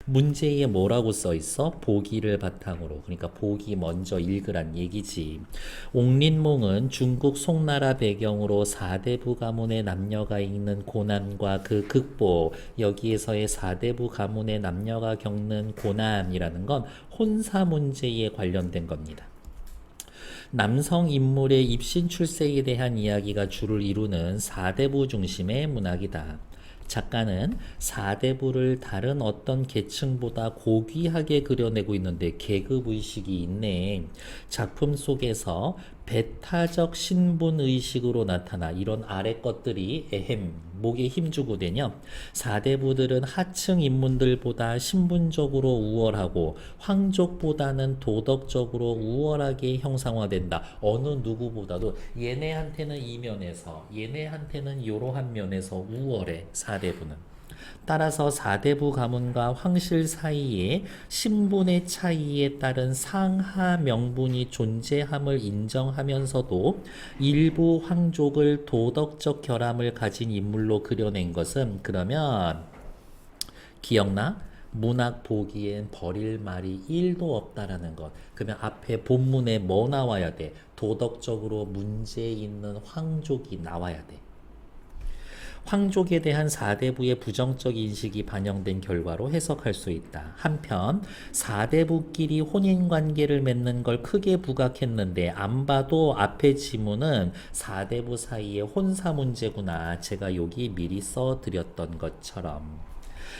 문제에 뭐라고 써 있어? 보기를 바탕으로. 그러니까 보기 먼저 읽으란 얘기지. 옥린몽은 중국 송나라 배경으로 사대부 가문의 남녀가 있는 고난과 그 극복, 여기에서의 사대부 가문의 남녀가 겪는 고난이라는 건 혼사 문제에 관련된 겁니다. 남성 인물의 입신 출세에 대한 이야기가 주를 이루는 사대부 중심의 문학이다. 작가는 사대부를 다른 어떤 계층보다 고귀하게 그려내고 있는데 계급의식이 있네. 작품 속에서 배타적 신분의식으로 나타나 이런 아래 것들이 목에 힘주고 되냐. 사대부들은 하층 인문들보다 신분적으로 우월하고 황족보다는 도덕적으로 우월하게 형상화된다. 어느 누구보다도 얘네한테는 이 면에서 얘네한테는 이러한 면에서 우월해. 사대부는. 따라서 사대부 가문과 황실 사이에 신분의 차이에 따른 상하 명분이 존재함을 인정하면서도 일부 황족을 도덕적 결함을 가진 인물로 그려낸 것은 그러면 기억나? 문학 보기엔 버릴 말이 1도 없다라는 것. 그러면 앞에 본문에 뭐 나와야 돼? 도덕적으로 문제 있는 황족이 나와야 돼. 황족에 대한 사대부의 부정적 인식이 반영된 결과로 해석할 수 있다. 한편 사대부끼리 혼인관계를 맺는 걸 크게 부각했는데 안 봐도 앞의 지문은 사대부 사이의 혼사 문제구나. 제가 여기 미리 써드렸던 것처럼.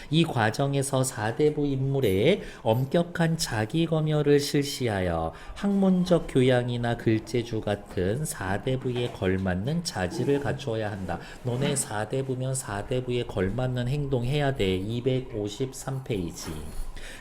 이 과정에서 사대부 인물의 엄격한 자기검열을 실시하여 학문적 교양이나 글재주 같은 사대부에 걸맞는 자질을 갖추어야 한다. 너네 사대부면 사대부에 걸맞는 행동해야 돼. 253페이지.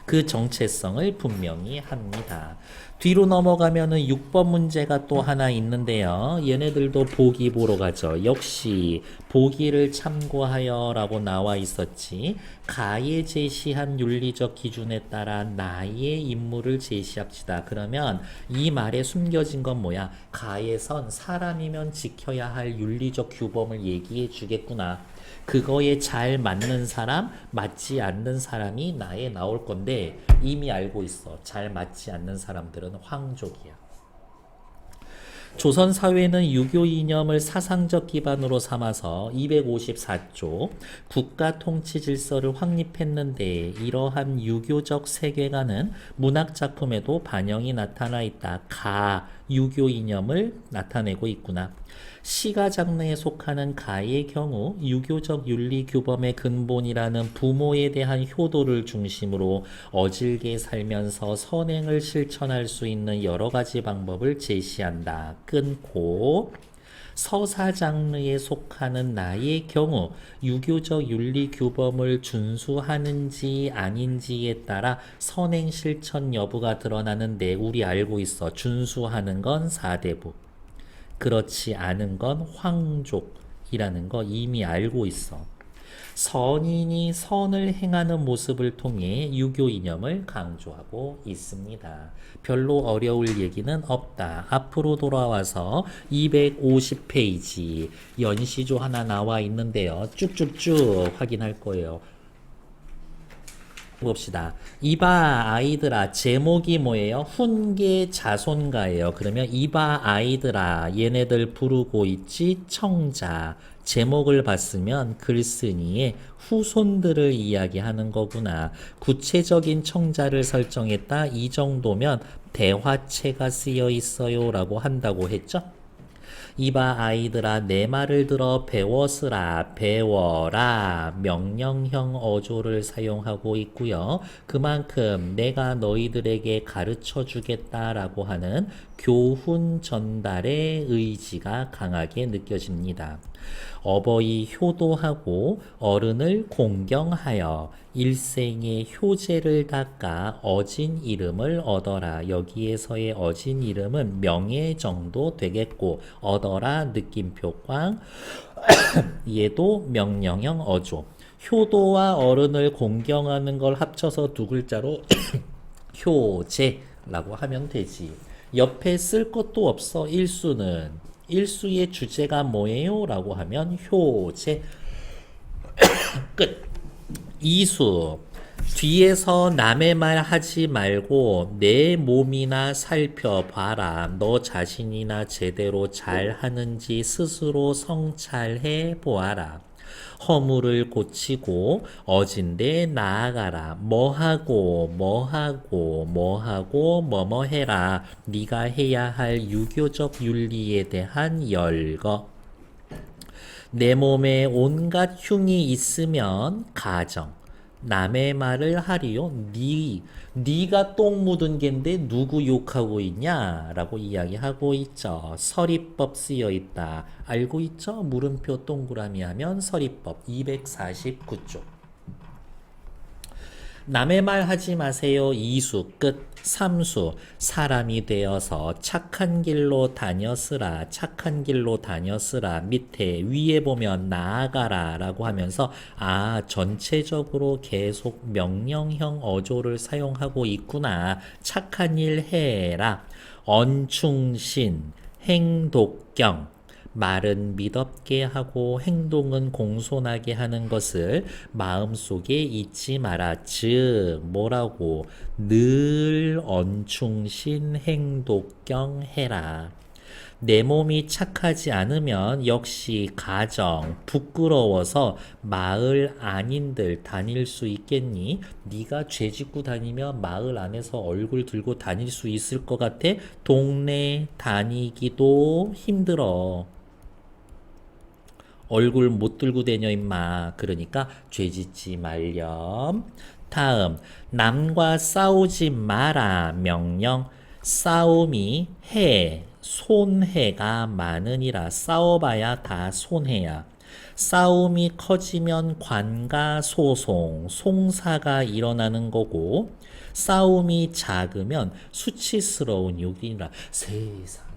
그 정체성을 분명히 합니다. 뒤로 넘어가면은 6번 문제가 또 하나 있는데요. 얘네들도 보기 보러 가죠. 역시 보기를 참고하여 라고 나와 있었지. 가에 제시한 윤리적 기준에 따라 나의 임무를 제시합시다. 그러면 이 말에 숨겨진 건 뭐야? 가에선 사람이면 지켜야 할 윤리적 규범을 얘기해 주겠구나. 그거에 잘 맞는 사람, 맞지 않는 사람이 나에 나올 건데 이미 알고 있어. 잘 맞지 않는 사람들은 황족이야. 조선 사회는 유교 이념을 사상적 기반으로 삼아서 254조 국가 통치 질서를 확립했는데 이러한 유교적 세계관은 문학 작품에도 반영이 나타나 있다. 유교 이념을 나타내고 있구나. 시가 장르에 속하는 가의 경우 유교적 윤리 규범의 근본이라는 부모에 대한 효도를 중심으로 어질게 살면서 선행을 실천할 수 있는 여러 가지 방법을 제시한다. 끊고 서사 장르에 속하는 나의 경우 유교적 윤리 규범을 준수하는지 아닌지에 따라 선행 실천 여부가 드러나는데 우리 알고 있어. 준수하는 건 사대부. 그렇지 않은 건 황족이라는 거 이미 알고 있어. 선인이 선을 행하는 모습을 통해 유교 이념을 강조하고 있습니다. 별로 어려울 얘기는 없다. 앞으로 돌아와서 250페이지 연시조 하나 나와 있는데요. 쭉쭉쭉 확인할 거예요. 봅시다. 이봐 아이들아 제목이 뭐예요? 훈계 자손가예요. 그러면 이봐 아이들아 얘네들 부르고 있지 청자. 제목을 봤으면 글쓴이의 후손들을 이야기하는 거구나. 구체적인 청자를 설정했다. 이 정도면 대화체가 쓰여 있어요 라고 한다고 했죠. 이봐 아이들아 내 말을 들어 배웠으라. 배워라 명령형 어조를 사용하고 있고요. 그만큼 내가 너희들에게 가르쳐 주겠다라고 하는 교훈 전달의 의지가 강하게 느껴집니다. 어버이 효도하고 어른을 공경하여 일생의 효제를 닦아 어진 이름을 얻어라. 여기에서의 어진 이름은 명예 정도 되겠고 얻어라 느낌표 꽝 얘도 명령형 어조. 효도와 어른을 공경하는 걸 합쳐서 두 글자로 효제라고 하면 되지. 옆에 쓸 것도 없어. 일수의 주제가 뭐예요? 라고 하면 효제. 끝. 이수 뒤에서 남의 말 하지 말고 내 몸이나 살펴봐라. 너 자신이나 제대로 잘 하는지 스스로 성찰해 보아라. 허물을 고치고 어진데 나아가라. 뭐뭐 해라. 네가 해야 할 유교적 윤리에 대한 열거. 내 몸에 온갖 흉이 있으면 가정. 남의 말을 하리요. 네가 똥 묻은 갠데 누구 욕하고 있냐? 라고 이야기하고 있죠. 서리법 쓰여 있다. 알고 있죠? 물음표 동그라미 하면 서리법 249쪽. 남의 말 하지 마세요. 2수 끝. 3수 사람이 되어서 착한 길로 다녔으라. 착한 길로 다녔으라. 밑에 위에 보면 나아가라 라고 하면서 전체적으로 계속 명령형 어조를 사용하고 있구나. 착한 일 해라. 언충신 행독경 말은 미덥게 하고 행동은 공손하게 하는 것을 마음속에 잊지 마라. 즉 뭐라고? 늘 언충신 행독경 해라. 내 몸이 착하지 않으면 역시 가정 부끄러워서 마을 안인들 다닐 수 있겠니? 네가 죄 짓고 다니면 마을 안에서 얼굴 들고 다닐 수 있을 것 같아? 동네 다니기도 힘들어. 얼굴 못 들고 다녀 임마. 그러니까 죄 짓지 말렴. 다음 남과 싸우지 마라. 명령. 싸움이 손해가 많으니라. 싸워봐야 다 손해야. 싸움이 커지면 관가 소송, 송사가 일어나는 거고, 싸움이 작으면 수치스러운 욕이니라. 세상.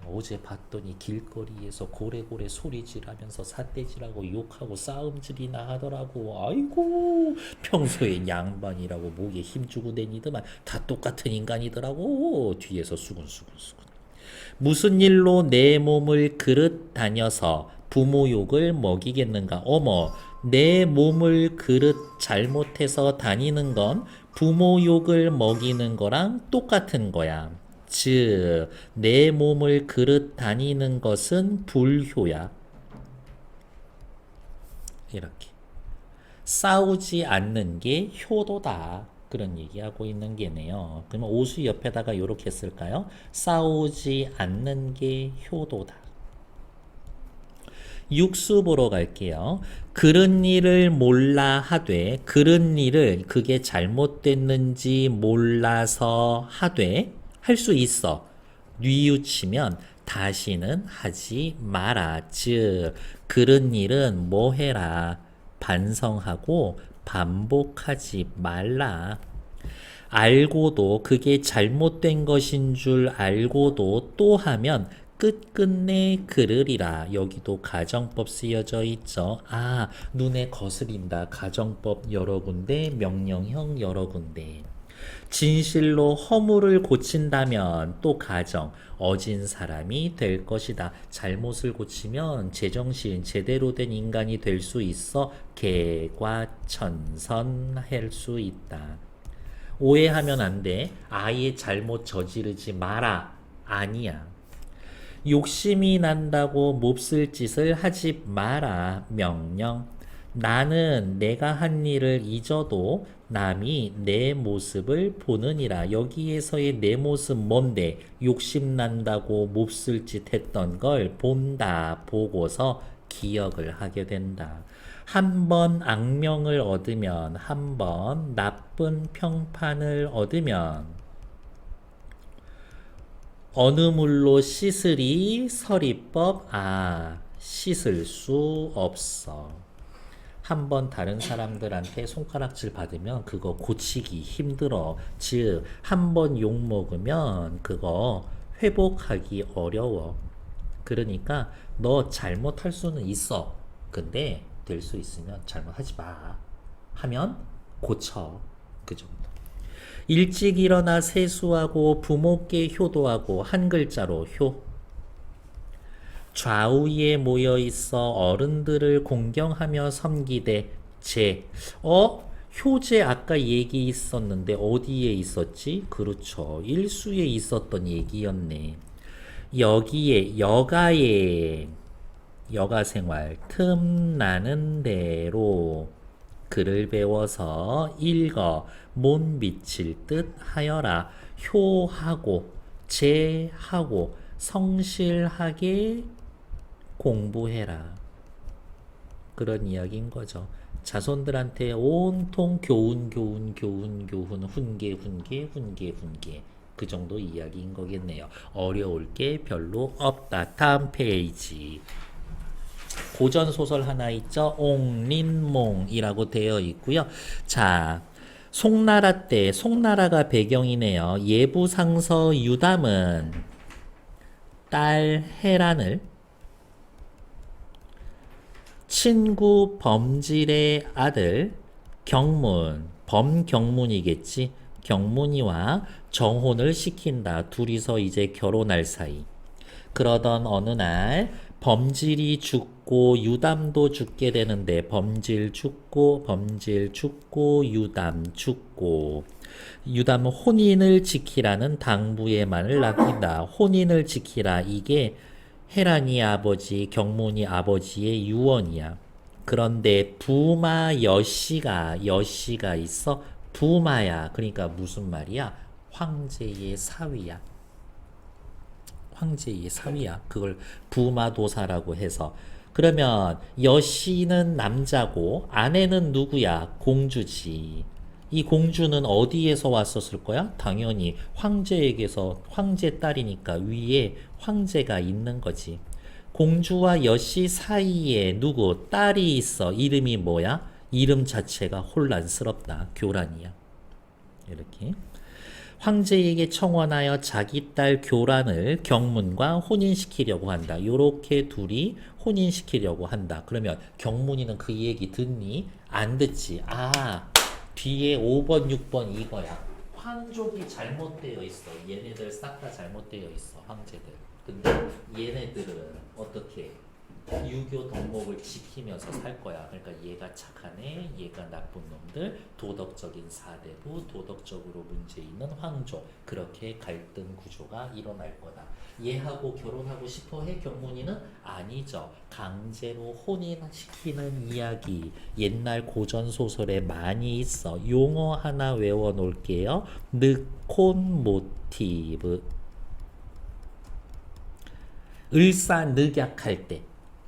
어제 봤더니 길거리에서 고래고래 소리질하면서 삿대질하고 욕하고 싸움질이나 하더라고. 아이고 평소에 양반이라고 목에 힘주고 다니더만 다 똑같은 인간이더라고. 뒤에서 수근수근. 무슨 일로 내 몸을 그릇 다녀서 부모 욕을 먹이겠는가. 어머, 내 몸을 그릇 잘못해서 다니는 건 부모 욕을 먹이는 거랑 똑같은 거야. 즉, 내 몸을 그릇 다니는 것은 불효야. 이렇게. 싸우지 않는 게 효도다. 그런 얘기하고 있는 게네요. 그러면 오수 옆에다가 이렇게 쓸까요? 싸우지 않는 게 효도다. 육수 보러 갈게요. 그런 일을 몰라 하되, 그런 일을 그게 잘못됐는지 몰라서 하되, 할 수 있어. 뉘우치면 다시는 하지 마라. 즉, 그런 일은 뭐 해라. 반성하고 반복하지 말라. 알고도 그게 잘못된 것인 줄 알고도 또 하면 끝끝내 그르리라. 여기도 가정법 쓰여져 있죠. 눈에 거스린다. 가정법 여러 군데, 명령형 여러 군데. 진실로 허물을 고친다면 또 가정, 어진 사람이 될 것이다. 잘못을 고치면 제정신, 제대로 된 인간이 될 수 있어. 개과천선할 수 있다. 오해하면 안 돼. 아예 잘못 저지르지 마라. 아니야. 욕심이 난다고 몹쓸 짓을 하지 마라. 명령. 나는 내가 한 일을 잊어도 남이 내 모습을 보느니라. 여기에서의 내 모습 뭔데? 욕심난다고 몹쓸 짓 했던 걸 본다. 보고서 기억을 하게 된다. 한 번 악명을 얻으면, 한 번 나쁜 평판을 얻으면 어느 물로 씻으리? 서리법. 씻을 수 없어. 한번 다른 사람들한테 손가락질 받으면 그거 고치기 힘들어. 즉, 한 번 욕 먹으면 그거 회복하기 어려워. 그러니까 너 잘못할 수는 있어. 근데 될 수 있으면 잘못하지 마. 하면 고쳐. 그 정도. 일찍 일어나 세수하고 부모께 효도하고. 한 글자로 효. 좌우에 모여 있어 어른들을 공경하며 섬기되. 제. 효제 아까 얘기 있었는데 어디에 있었지? 그렇죠. 일수에 있었던 얘기였네. 여기에 여가 생활 틈나는 대로 글을 배워서 읽어 못 미칠 듯 하여라. 효하고 제하고 성실하게 공부해라. 그런 이야기인 거죠. 자손들한테 온통 교훈, 훈계. 그 정도 이야기인 거겠네요. 어려울 게 별로 없다. 다음 페이지. 고전 소설 하나 있죠. 옹린몽이라고 되어 있고요. 자, 송나라 때 송나라가 배경이네요. 예부상서 유담은 딸 헤란을 친구 범질의 아들 경문, 범경문이겠지. 경문이와 정혼을 시킨다. 둘이서 이제 결혼할 사이. 그러던 어느 날 범질이 죽고 유담도 죽게 되는데 범질 죽고 유담 죽고 유담은 혼인을 지키라는 당부의 말을 남긴다. 혼인을 지키라. 이게 헤란이 아버지, 경문이 아버지의 유언이야. 그런데 부마 여씨가 있어. 부마야. 그러니까 무슨 말이야? 황제의 사위야. 황제의 사위야. 그걸 부마도사라고 해서. 그러면 여씨는 남자고 아내는 누구야? 공주지. 이 공주는 어디에서 왔었을 거야? 당연히 황제에게서. 황제 딸이니까 위에 황제가 있는 거지. 공주와 여씨 사이에 누구? 딸이 있어. 이름이 뭐야? 이름 자체가 혼란스럽다. 교란이야. 이렇게. 황제에게 청원하여 자기 딸 교란을 경문과 혼인시키려고 한다. 요렇게 둘이 혼인시키려고 한다. 그러면 경문이는 그 얘기 듣니? 안 듣지. 아, 뒤에 5번, 6번 이거야. 황족이 잘못되어 있어. 얘네들 싹 다 잘못되어 있어. 황제들. 근데 얘네들은 어떻게 유교 덕목을 지키면서 살 거야. 그러니까 얘가 착한 애, 얘가 나쁜 놈들, 도덕적인 사대부, 도덕적으로 문제 있는 황족. 그렇게 갈등 구조가 일어날 거다. 얘하고 결혼하고 싶어해? 경문이는? 아니죠. 강제로 혼인시키는 이야기. 옛날 고전 소설에 많이 있어. 용어 하나 외워 놓을게요. 늑혼 모티브. 을사늑약할 때.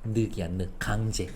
늑이야, 늑. 강제.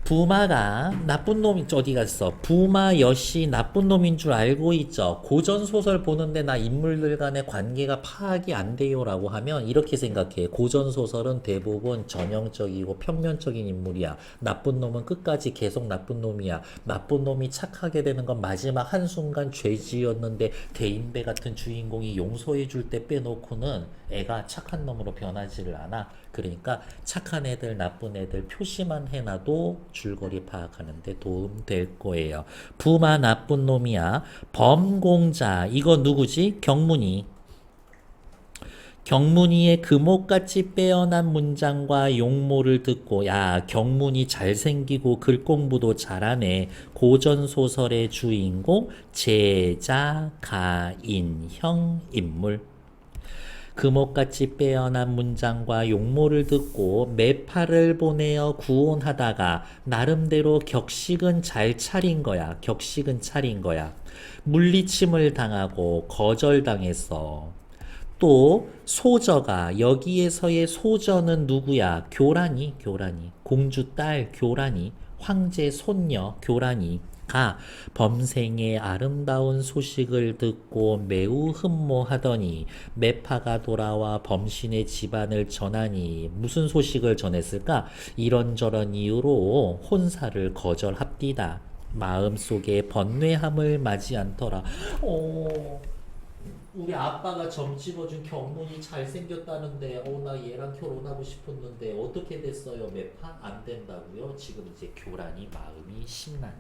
부마가 나쁜 놈이 어디 갔어? 부마 여씨 나쁜 놈인 줄 알고 있죠. 고전 소설 보는데 나 인물들 간의 관계가 파악이 안 돼요라고 하면 이렇게 생각해. 고전 소설은 대부분 전형적이고 평면적인 인물이야. 나쁜 놈은 끝까지 계속 나쁜 놈이야. 나쁜 놈이 착하게 되는 건 마지막 한순간 죄지었는데 대인배 같은 주인공이 용서해 줄 때 빼놓고는 애가 착한 놈으로 변하지를 않아. 그러니까 착한 애들, 나쁜 애들 표시만 해놔도 줄거리 파악하는 데 도움 될 거예요. 부마 나쁜 놈이야. 범공자. 이거 누구지? 경문이. 경문이의 금옥같이 빼어난 문장과 용모를 듣고 야, 경문이 잘생기고 글 공부도 잘하네. 고전소설의 주인공 제자, 가인, 형, 인물. 금옥같이 빼어난 문장과 용모를 듣고 매파를 보내어 구원하다가 나름대로 격식은 잘 차린 거야. 격식은 차린 거야. 물리침을 당하고 거절당했어. 또 소저가, 여기에서의 소저는 누구야? 교란이. 공주 딸 교란이, 황제 손녀 교란이 가 범생의 아름다운 소식을 듣고 매우 흠모하더니 매파가 돌아와 범신의 집안을 전하니 무슨 소식을 전했을까? 이런저런 이유로 혼사를 거절합디다. 마음속에 번뇌함을 맞이 않더라. 우리 아빠가 점 집어준 경문이 잘생겼다는데 나 얘랑 결혼하고 싶었는데 어떻게 됐어요? 매파? 안 된다고요? 지금 이제 교란이 마음이 심란해.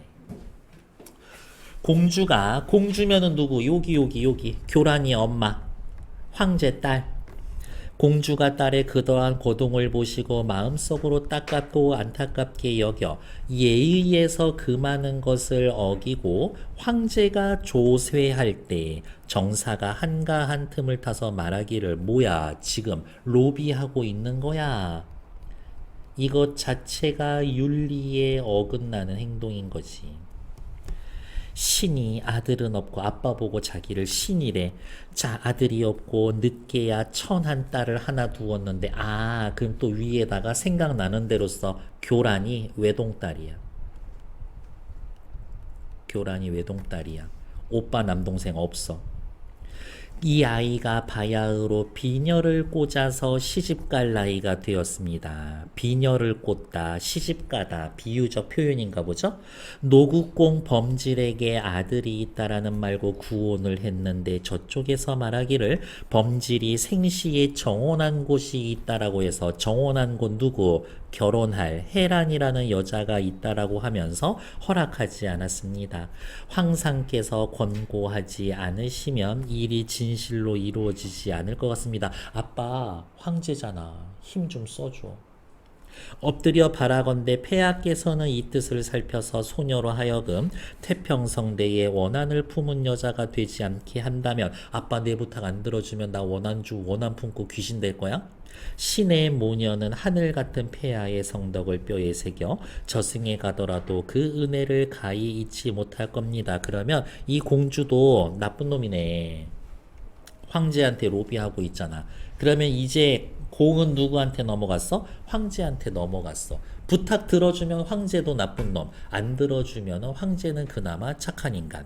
공주면은 누구? 여기 교란이 엄마 황제 딸. 공주가 딸의 그러한 고동을 보시고 마음속으로 따갑고 안타깝게 여겨 예의에서 그 많은 것을 어기고 황제가 조쇠할 때 정사가 한가한 틈을 타서 말하기를 뭐야 지금 로비하고 있는 거야. 이것 자체가 윤리에 어긋나는 행동인 거지. 신이 아들은 없고 아빠 보고 자기를 신이래. 자, 아들이 없고 늦게야 천한 딸을 하나 두었는데 그럼 또 위에다가 생각나는 대로서 교란이 외동딸이야. 교란이 외동딸이야. 오빠 남동생 없어. 이 아이가 바야흐로 비녀를 꽂아서 시집갈 나이가 되었습니다. 비녀를 꽂다, 시집가다, 비유적 표현인가 보죠? 노국공 범질에게 아들이 있다라는 말고 구원을 했는데 저쪽에서 말하기를 범질이 생시에 정혼한 곳이 있다라고 해서 정혼한 곳 누구? 결혼할 헤란이라는 여자가 있다라고 하면서 허락하지 않았습니다. 황상께서 권고하지 않으시면 일이 진실로 이루어지지 않을 것 같습니다. 아빠 황제잖아. 힘 좀 써줘. 엎드려 바라건대 폐하께서는 이 뜻을 살펴서 소녀로 하여금 태평성대에 원한을 품은 여자가 되지 않게 한다면 아빠 내 부탁 안 들어주면 나 원한 품고 귀신 될 거야? 신의 모녀는 하늘 같은 폐하의 성덕을 뼈에 새겨 저승에 가더라도 그 은혜를 가히 잊지 못할 겁니다. 그러면 이 공주도 나쁜 놈이네. 황제한테 로비하고 있잖아. 그러면 이제 공은 누구한테 넘어갔어? 황제한테 넘어갔어. 부탁 들어주면 황제도 나쁜 놈, 안 들어주면 황제는 그나마 착한 인간.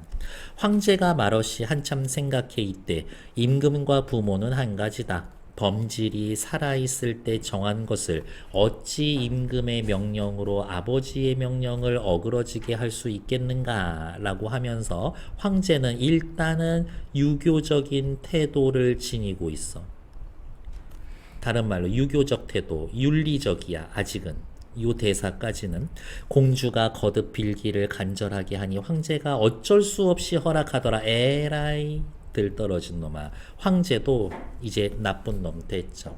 황제가 말없이 한참 생각해 있되 임금과 부모는 한 가지다. 범질이 살아있을 때 정한 것을 어찌 임금의 명령으로 아버지의 명령을 어그러지게 할 수 있겠는가 라고 하면서 황제는 일단은 유교적인 태도를 지니고 있어. 다른 말로 유교적 태도, 윤리적이야 아직은. 이 대사까지는 공주가 거듭 빌기를 간절하게 하니 황제가 어쩔 수 없이 허락하더라. 에라이 들떨어진 놈아. 황제도 이제 나쁜 놈 됐죠.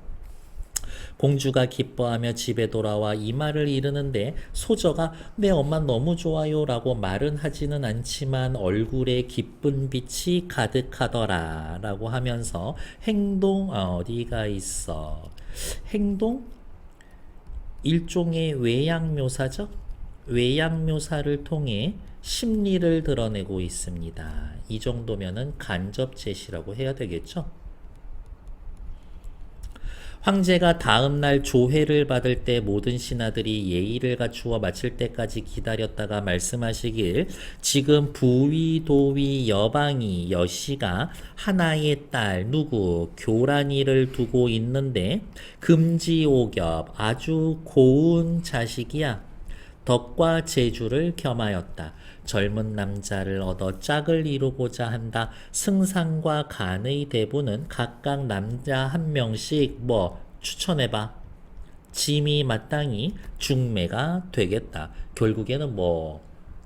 공주가 기뻐하며 집에 돌아와 이 말을 이르는데 소저가 내 엄마 너무 좋아요 라고 말은 하지는 않지만 얼굴에 기쁜 빛이 가득하더라 라고 하면서 행동 어디가 있어. 행동? 일종의 외양묘사죠. 외양묘사를 통해 심리를 드러내고 있습니다. 이 정도면은 간접 제시라고 해야 되겠죠. 황제가 다음날 조회를 받을 때 모든 신하들이 예의를 갖추어 마칠 때까지 기다렸다가 말씀하시길 지금 부위도위 여방이 여씨가 하나의 딸 누구 교란이를 두고 있는데 금지오겹 아주 고운 자식이야. 덕과 재주를 겸하였다. 젊은 남자를 얻어 짝을 이루고자 한다. 승상과 간의 대부는 각각 남자 한 명씩 추천해봐. 짐이 마땅히 중매가 되겠다. 결국에는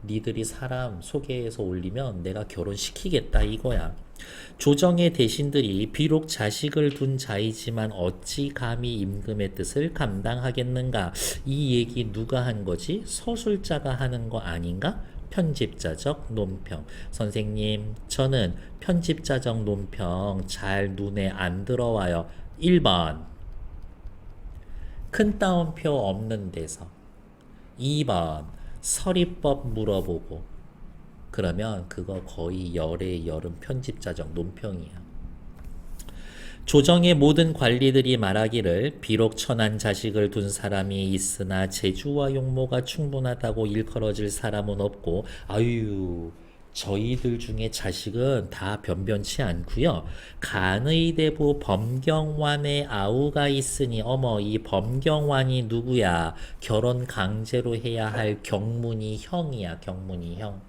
니들이 사람 소개해서 올리면 내가 결혼시키겠다 이거야. 조정의 대신들이 비록 자식을 둔 자이지만 어찌 감히 임금의 뜻을 감당하겠는가. 이 얘기 누가 한 거지? 서술자가 하는 거 아닌가? 편집자적 논평. 선생님, 저는 편집자적 논평 잘 눈에 안 들어와요. 1번 큰 따옴표 없는 데서. 2번 서리법 물어보고. 그러면 그거 거의 열의 열은 편집자적 논평이야. 조정의 모든 관리들이 말하기를 비록 천한 자식을 둔 사람이 있으나 재주와 용모가 충분하다고 일컬어질 사람은 없고 저희들 중에 자식은 다 변변치 않고요. 간의 대부 범경환의 아우가 있으니 이 범경환이 누구야? 결혼 강제로 해야 할 경문이 형이야. 경문이 형.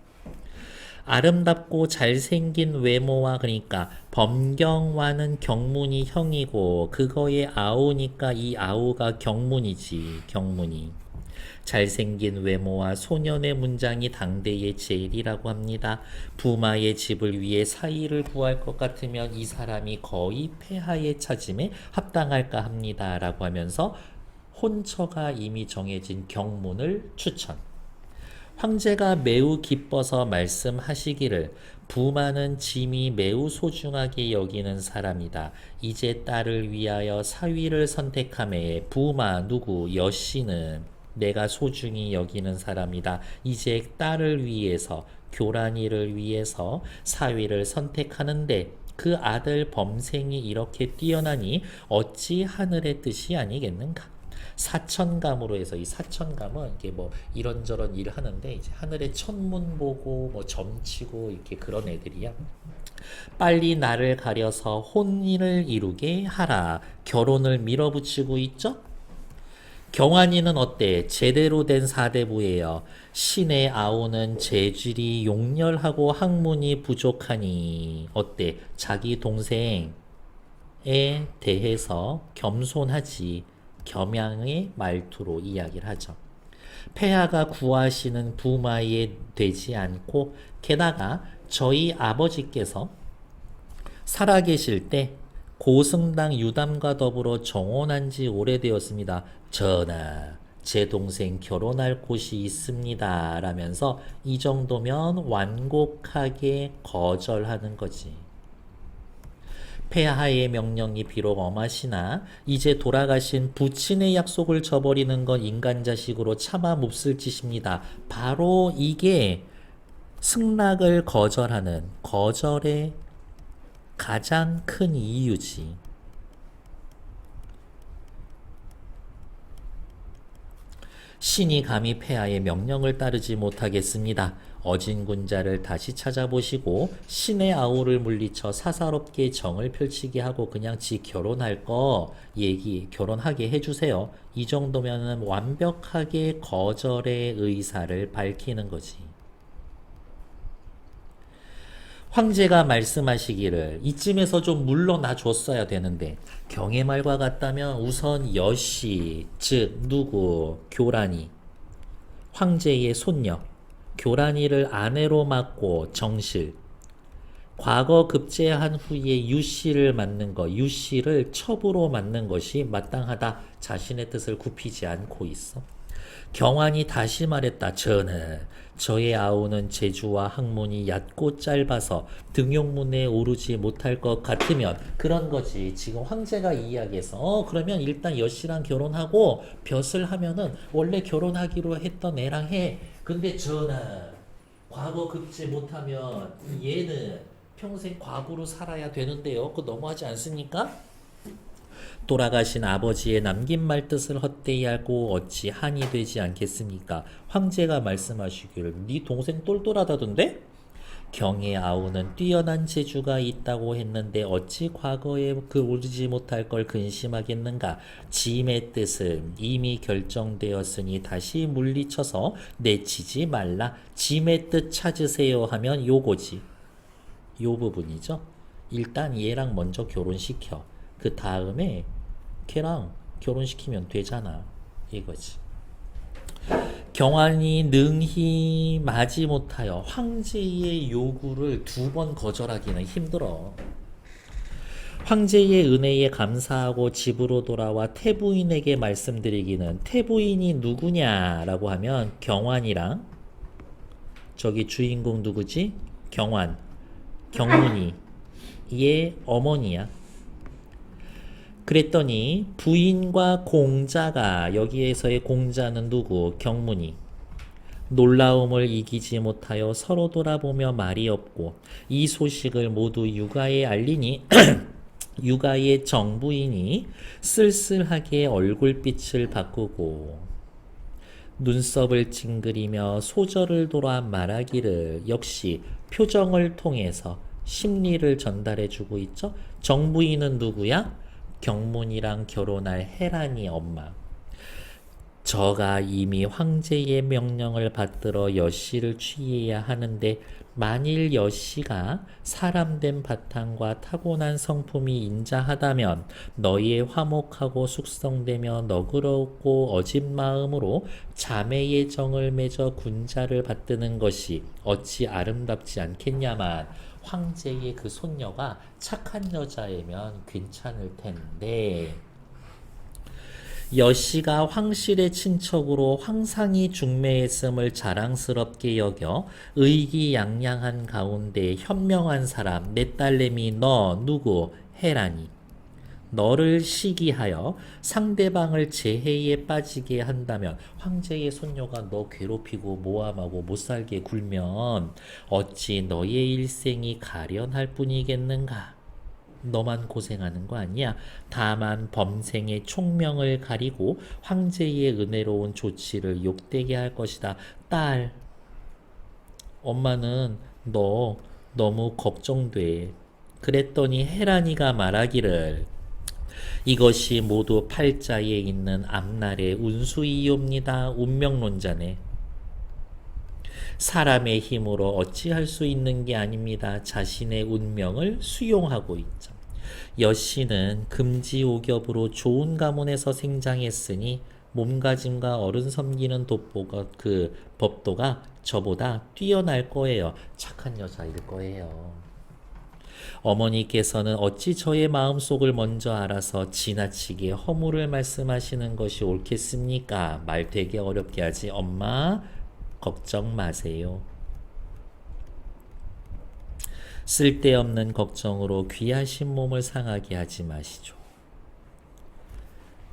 아름답고 잘생긴 외모와 그러니까 범경환은 경문이 형이고 그거의 아우니까 이 아우가 경문이지. 경문이. 잘생긴 외모와 소년의 문장이 당대의 제일이라고 합니다. 부마의 집을 위해 사위를 구할 것 같으면 이 사람이 거의 폐하의 차짐에 합당할까 합니다. 라고 하면서 혼처가 이미 정해진 경문을 추천. 황제가 매우 기뻐서 말씀하시기를 부마는 짐이 매우 소중하게 여기는 사람이다. 이제 딸을 위하여 사위를 선택하매 부마 누구 여씨는 내가 소중히 여기는 사람이다. 이제 딸을 위해서 교란이를 위해서 사위를 선택하는데 그 아들 범생이 이렇게 뛰어나니 어찌 하늘의 뜻이 아니겠는가? 사천감으로 해서 이 사천감은 이게 뭐 이런저런 일을 하는데 이제 하늘의 천문 보고 뭐 점치고 이렇게 그런 애들이야. 빨리 나를 가려서 혼인을 이루게 하라. 결혼을 밀어붙이고 있죠? 경환이는 어때? 제대로 된 사대부예요. 신의 아우는 재질이 용렬하고 학문이 부족하니 어때? 자기 동생에 대해서 겸손하지. 겸양의 말투로 이야기를 하죠. 폐하가 구하시는 부마에 되지 않고 게다가 저희 아버지께서 살아계실 때 고승당 유담과 더불어 정혼한 지 오래되었습니다. 전하, 제 동생 결혼할 곳이 있습니다. 라면서 이 정도면 완곡하게 거절하는 거지. 폐하의 명령이 비록 엄하시나 이제 돌아가신 부친의 약속을 저버리는 건 인간자식으로 차마 몹쓸 짓입니다. 바로 이게 승낙을 거절하는 거절의 가장 큰 이유지. 신이 감히 폐하의 명령을 따르지 못하겠습니다. 어진군자를 다시 찾아보시고 신의 아우를 물리쳐 사사롭게 정을 펼치게 하고 그냥 지 결혼할 거 결혼하게 해주세요. 이 정도면은 완벽하게 거절의 의사를 밝히는 거지. 황제가 말씀하시기를 이쯤에서 좀 물러나 줬어야 되는데 경의 말과 같다면 우선 여씨 즉 누구 교란이 황제의 손녀 교란이를 아내로 맡고 정실 과거 급제한 후에 유씨를 맡는 것 유씨를 첩으로 맡는 것이 마땅하다. 자신의 뜻을 굽히지 않고 있어. 경환이 다시 말했다. 전하, 저의 아우는 재주와 학문이 얕고 짧아서 등용문에 오르지 못할 것 같으면 그런 거지. 지금 황제가 이야기해서 그러면 일단 여씨랑 결혼하고 벼슬 하면은 원래 결혼하기로 했던 애랑 해. 근데 전하, 과거 급제 못하면 얘는 평생 과부로 살아야 되는데요. 그거 너무하지 않습니까? 돌아가신 아버지의 남긴 말 뜻을 헛되이 알고 어찌 한이 되지 않겠습니까? 황제가 말씀하시기를 네 동생 똘똘하다던데? 경의 아우는 뛰어난 재주가 있다고 했는데 어찌 과거에 그 오르지 못할 걸 근심하겠는가? 짐의 뜻은 이미 결정되었으니 다시 물리쳐서 내치지 말라. 짐의 뜻 찾으세요 하면 요거지. 요 부분이죠. 일단 얘랑 먼저 결혼시켜. 그 다음에 걔랑 결혼시키면 되잖아. 이거지. 경환이 능히 마지못하여 황제의 요구를 2번 거절하기는 힘들어. 황제의 은혜에 감사하고 집으로 돌아와 태부인에게 말씀드리기는 태부인이 누구냐라고 하면 경환이랑 저기 주인공 누구지? 경환, 경문이 얘 어머니야. 그랬더니 부인과 공자가 여기에서의 공자는 누구? 경문이. 놀라움을 이기지 못하여 서로 돌아보며 말이 없고 이 소식을 모두 육아에 알리니 육아의 정부인이 쓸쓸하게 얼굴빛을 바꾸고 눈썹을 찡그리며 소절을 돌아 말하기를 역시 표정을 통해서 심리를 전달해주고 있죠. 정부인은 누구야? 경문이랑 결혼할 혜란이 엄마. 저가 이미 황제의 명령을 받들어 여씨를 취해야 하는데 만일 여씨가 사람된 바탕과 타고난 성품이 인자하다면 너희의 화목하고 숙성되며 너그럽고 어진 마음으로 자매의 정을 맺어 군자를 받드는 것이 어찌 아름답지 않겠냐만 황제의 그 손녀가 착한 여자이면 괜찮을 텐데 여씨가 황실의 친척으로 황상이 중매했음을 자랑스럽게 여겨 의기양양한 가운데 현명한 사람 내 딸내미 너 누구 해라니 너를 시기하여 상대방을 재해에 빠지게 한다면 황제의 손녀가 너 괴롭히고 모함하고 못살게 굴면 어찌 너의 일생이 가련할 뿐이겠는가. 너만 고생하는 거 아니야. 다만 범생의 총명을 가리고 황제의 은혜로운 조치를 욕되게 할 것이다. 딸, 엄마는 너 너무 걱정돼. 그랬더니 헤라니가 말하기를 이것이 모두 팔자에 있는 앞날의 운수이옵니다. 운명론자네. 사람의 힘으로 어찌할 수 있는 게 아닙니다. 자신의 운명을 수용하고 있죠. 여씨는 금지오겹으로 좋은 가문에서 생장했으니 몸가짐과 어른 섬기는 그 법도가 저보다 뛰어날 거예요. 착한 여자일 거예요. 어머니께서는 어찌 저의 마음속을 먼저 알아서 지나치게 허물을 말씀하시는 것이 옳겠습니까? 말 되게 어렵게 하지. 엄마 걱정 마세요. 쓸데없는 걱정으로 귀하신 몸을 상하게 하지 마시죠.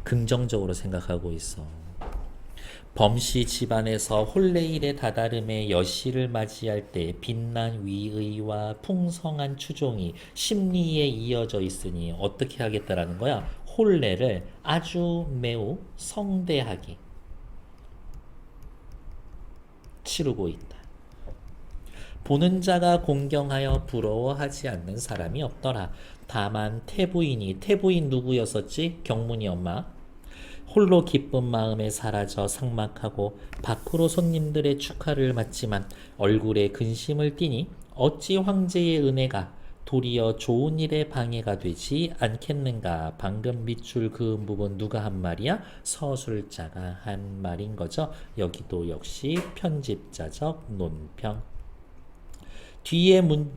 긍정적으로 생각하고 있어. 범씨 집안에서 혼례일의 다다름에 여씨를 맞이할 때 빛난 위의와 풍성한 추종이 심리에 이어져 있으니 어떻게 하겠다라는 거야? 혼례를 아주 매우 성대하게 치르고 있다. 보는 자가 공경하여 부러워하지 않는 사람이 없더라. 다만 태부인 누구였었지? 경문이 엄마. 홀로 기쁜 마음에 사라져 삭막하고 밖으로 손님들의 축하를 받지만 얼굴에 근심을 띠니 어찌 황제의 은혜가 도리어 좋은 일에 방해가 되지 않겠는가. 방금 밑줄 그은 부분 누가 한 말이야? 서술자가 한 말인 거죠. 여기도 역시 편집자적 논평.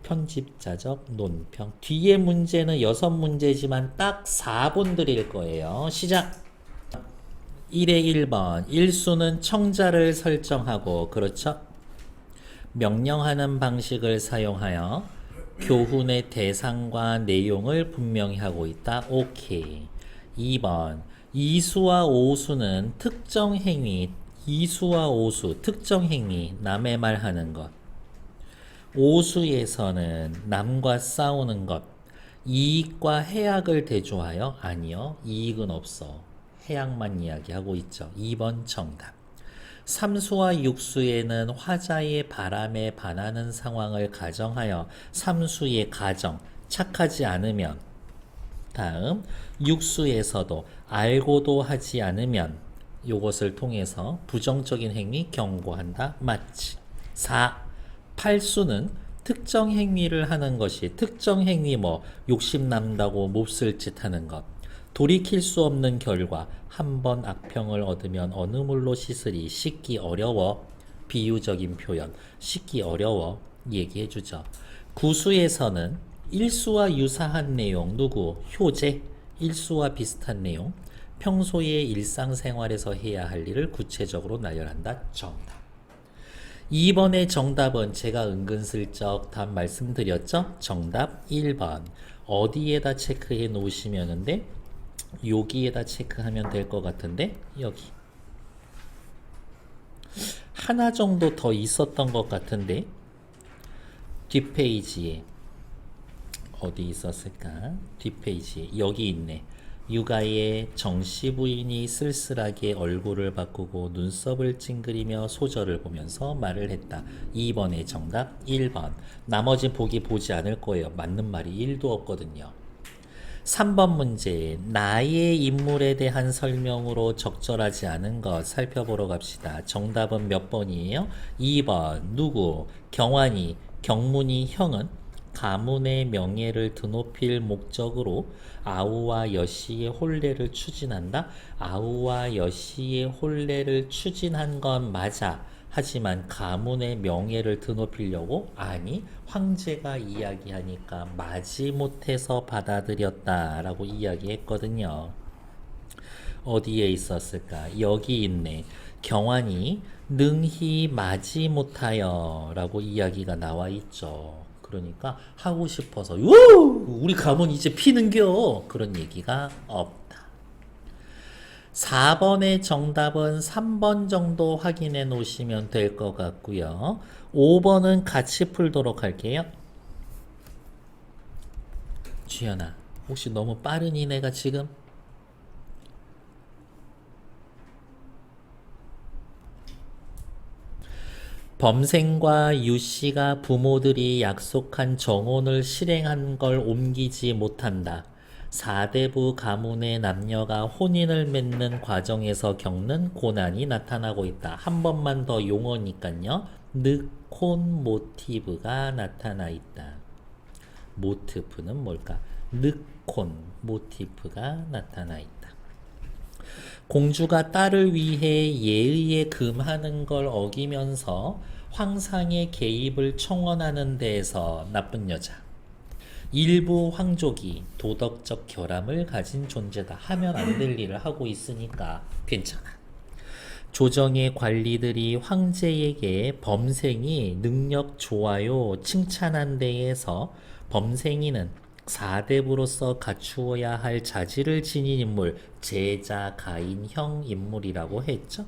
편집자적 논평. 뒤에 문제는 6문제지만 딱 4분 드릴 거예요. 시작! 1의 1번. 일수는 청자를 설정하고, 그렇죠? 명령하는 방식을 사용하여 교훈의 대상과 내용을 분명히 하고 있다. 오케이. 2번. 이수와 오수는 특정 행위, 이수와 오수, 특정 행위, 남의 말 하는 것. 오수에서는 남과 싸우는 것, 이익과 해악을 대조하여 아니요, 이익은 없어. 해악만 이야기하고 있죠. 2번 정답. 삼수와 육수에는 화자의 바람에 반하는 상황을 가정하여 삼수의 가정, 착하지 않으면 다음 육수에서도 알고도 하지 않으면 이것을 통해서 부정적인 행위 경고한다. 맞지. 4. 팔수는 특정 행위를 하는 것이 특정 행위 욕심난다고 몹쓸 짓 하는 것 돌이킬 수 없는 결과 한 번 악평을 얻으면 어느 물로 씻으리 씻기 어려워 비유적인 표현 씻기 어려워 얘기해주죠. 구수에서는 일수와 유사한 내용 누구 효제 일수와 비슷한 내용 평소의 일상생활에서 해야 할 일을 구체적으로 나열한다. 정답. 2번의 정답은 제가 은근슬쩍 답 말씀드렸죠? 정답 1번. 어디에다 체크해 놓으시면은데 여기에다 체크하면 될 것 같은데 여기 하나 정도 더 있었던 것 같은데 뒷페이지에 어디 있었을까? 뒷페이지에 여기 있네. 육아의 정씨 부인이 쓸쓸하게 얼굴을 바꾸고 눈썹을 찡그리며 소절을 보면서 말을 했다. 2번의 정답 1번. 나머지 보지 않을 거예요. 맞는 말이 1도 없거든요. 3번 문제. 나의 인물에 대한 설명으로 적절하지 않은 것 살펴보러 갑시다. 정답은 몇 번이에요? 2번. 누구? 경환이, 경문이, 형은 가문의 명예를 드높일 목적으로 아우와 여씨의 혼례를 추진한다. 아우와 여씨의 혼례를 추진한 건 맞아. 하지만 가문의 명예를 드높이려고? 아니, 황제가 이야기하니까 마지못해서 받아들였다라고 이야기했거든요. 어디에 있었을까? 여기 있네. 경환이 능히 마지못하여 라고 이야기가 나와 있죠. 그러니까 하고 싶어서 우리 가문 이제 피는겨 그런 얘기가 없다. 4번의 정답은 3번 정도 확인해 놓으시면 될 것 같고요. 5번은 같이 풀도록 할게요. 주연아, 혹시 너무 빠르니 내가 지금? 범생과 유씨가 부모들이 약속한 정혼을 실행한 걸 옮기지 못한다. 사대부 가문의 남녀가 혼인을 맺는 과정에서 겪는 고난이 나타나고 있다. 한 번만 더 용어니까요. 늑혼 모티브가 나타나 있다. 모티프는 뭘까? 늑혼 모티프가 나타나 있다. 공주가 딸을 위해 예의에 금하는 걸 어기면서 황상의 개입을 청원하는 데에서 나쁜 여자. 일부 황족이 도덕적 결함을 가진 존재다 하면 안 될 일을 하고 있으니까 괜찮아. 조정의 관리들이 황제에게 범생이 능력 좋아요 칭찬한 데에서 범생이는 사대부로서 갖추어야 할 자질을 지닌 인물, 제자, 가인, 형 인물이라고 했죠.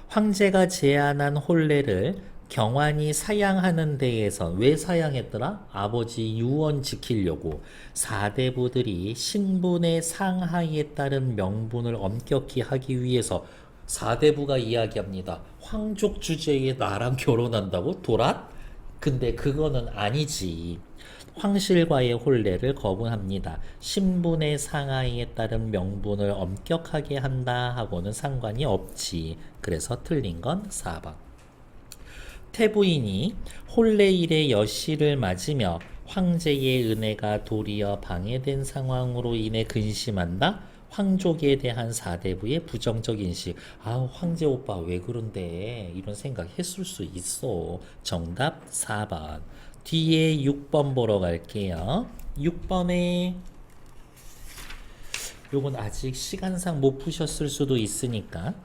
황제가 제안한 혼례를 경환이 사양하는 데에서 왜 사양했더라? 아버지 유언 지키려고. 사대부들이 신분의 상하에 따른 명분을 엄격히 하기 위해서. 사대부가 이야기합니다. 황족 주제에 나랑 결혼한다고? 도란? 근데 그거는 아니지. 황실과의 혼례를 거부합니다. 신분의 상하에 따른 명분을 엄격하게 한다 하고는 상관이 없지. 그래서 틀린 건 4번. 태부인이 혼례일에 여씨를 맞으며 황제의 은혜가 도리어 방해된 상황으로 인해 근심한다. 황족에 대한 사대부의 부정적 인식. 아, 황제 오빠 왜 그런데 이런 생각 했을 수 있어. 정답 4번. 뒤에 6번 보러 갈게요. 6번에 요건 아직 시간상 못 푸셨을 수도 있으니까.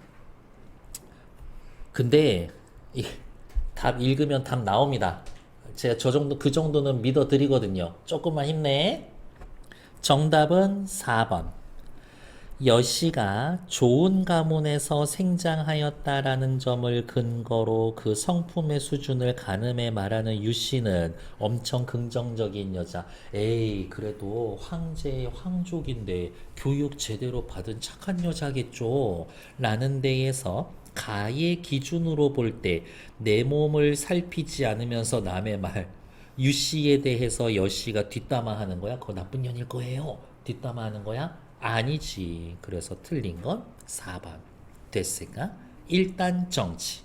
근데 답 읽으면 답 나옵니다. 제가 그 정도는 믿어 드리거든요. 조금만 힘내. 정답은 4번. 여씨가 좋은 가문에서 생장하였다라는 점을 근거로 그 성품의 수준을 가늠해 말하는 유씨는 엄청 긍정적인 여자. 에이, 그래도 황제, 황족인데 교육 제대로 받은 착한 여자겠죠. 라는 데에서 가의 기준으로 볼 때 내 몸을 살피지 않으면서 남의 말, 유씨에 대해서 여씨가 뒷담화하는 거야? 그거 나쁜 년일 거예요. 뒷담화하는 거야? 아니지. 그래서 틀린 건 4번. 됐을까? 일단 정치.